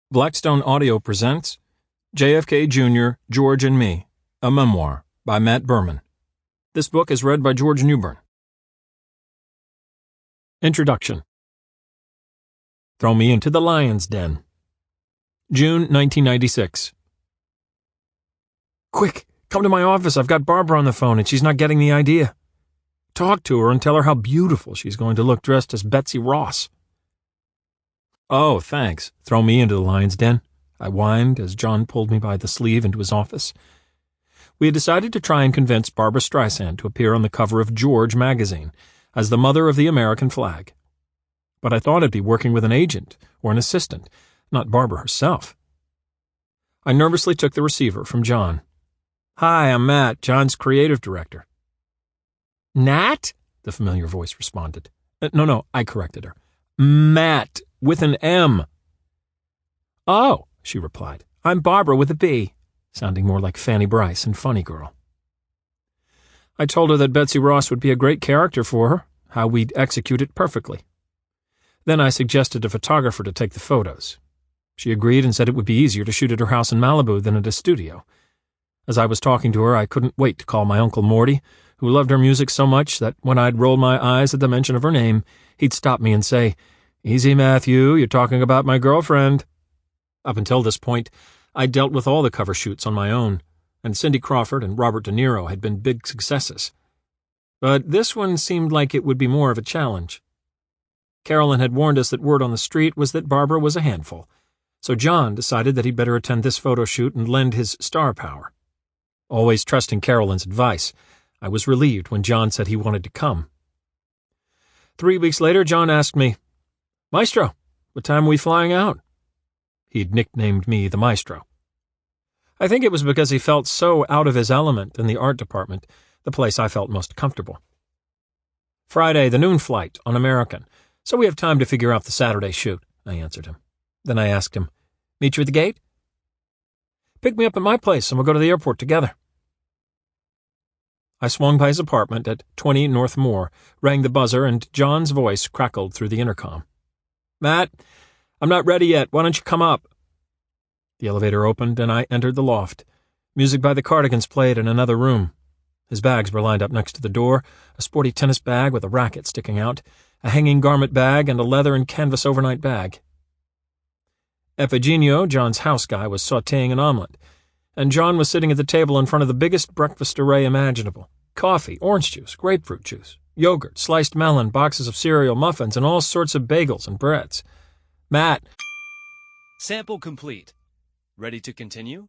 Blackstone Audio presents JFK Jr., George and Me, a Memoir by Matt Berman. This book is read by George Newbern. Introduction. Throw me into the lion's den. June 1996. Quick, come to my office. I've got Barbra on the phone and she's not getting the idea. Talk to her and tell her how beautiful she's going to look dressed as Betsy Ross. Oh, thanks. Throw me into the lion's den, I whined as John pulled me by the sleeve into his office. We had decided to try and convince Barbra Streisand to appear on the cover of George magazine as the mother of the American flag. But I thought I'd be working with an agent or an assistant, not Barbra herself. I nervously took the receiver from John. Hi, I'm Matt, John's creative director. Nat? The familiar voice responded. No, I corrected her. Matt, with an M. Oh, she replied. I'm Barbra with a B, sounding more like Fanny Bryce and Funny Girl. I told her that Betsy Ross would be a great character for her, how we'd execute it perfectly. Then I suggested a photographer to take the photos. She agreed and said it would be easier to shoot at her house in Malibu than at a studio. As I was talking to her, I couldn't wait to call my Uncle Morty, who loved her music so much that when I'd roll my eyes at the mention of her name, he'd stop me and say, Easy, Matthew, you're talking about my girlfriend. Up until this point, I'd dealt with all the cover shoots on my own, and Cindy Crawford and Robert De Niro had been big successes. But this one seemed like it would be more of a challenge. Carolyn had warned us that word on the street was that Barbra was a handful, so John decided that he'd better attend this photo shoot and lend his star power. Always trusting Carolyn's advice, I was relieved when John said he wanted to come. 3 weeks later, John asked me, Maestro, what time are we flying out? He'd nicknamed me the Maestro. I think it was because he felt so out of his element in the art department, the place I felt most comfortable. Friday, the noon flight on American, so we have time to figure out the Saturday shoot, I answered him. Then I asked him, Meet you at the gate? Pick me up at my place and we'll go to the airport together. I swung by his apartment at 20 North Moore, rang the buzzer, and John's voice crackled through the intercom. Matt, I'm not ready yet. Why don't you come up? The elevator opened, and I entered the loft. Music by the Cardigans played in another room. His bags were lined up next to the door, a sporty tennis bag with a racket sticking out, a hanging garment bag, and a leather and canvas overnight bag. Epigenio, John's house guy, was sautéing an omelet, and John was sitting at the table in front of the biggest breakfast array imaginable. Coffee, orange juice, grapefruit juice, yogurt, sliced melon, boxes of cereal, muffins, and all sorts of bagels and breads. Matt. Sample complete. Ready to continue?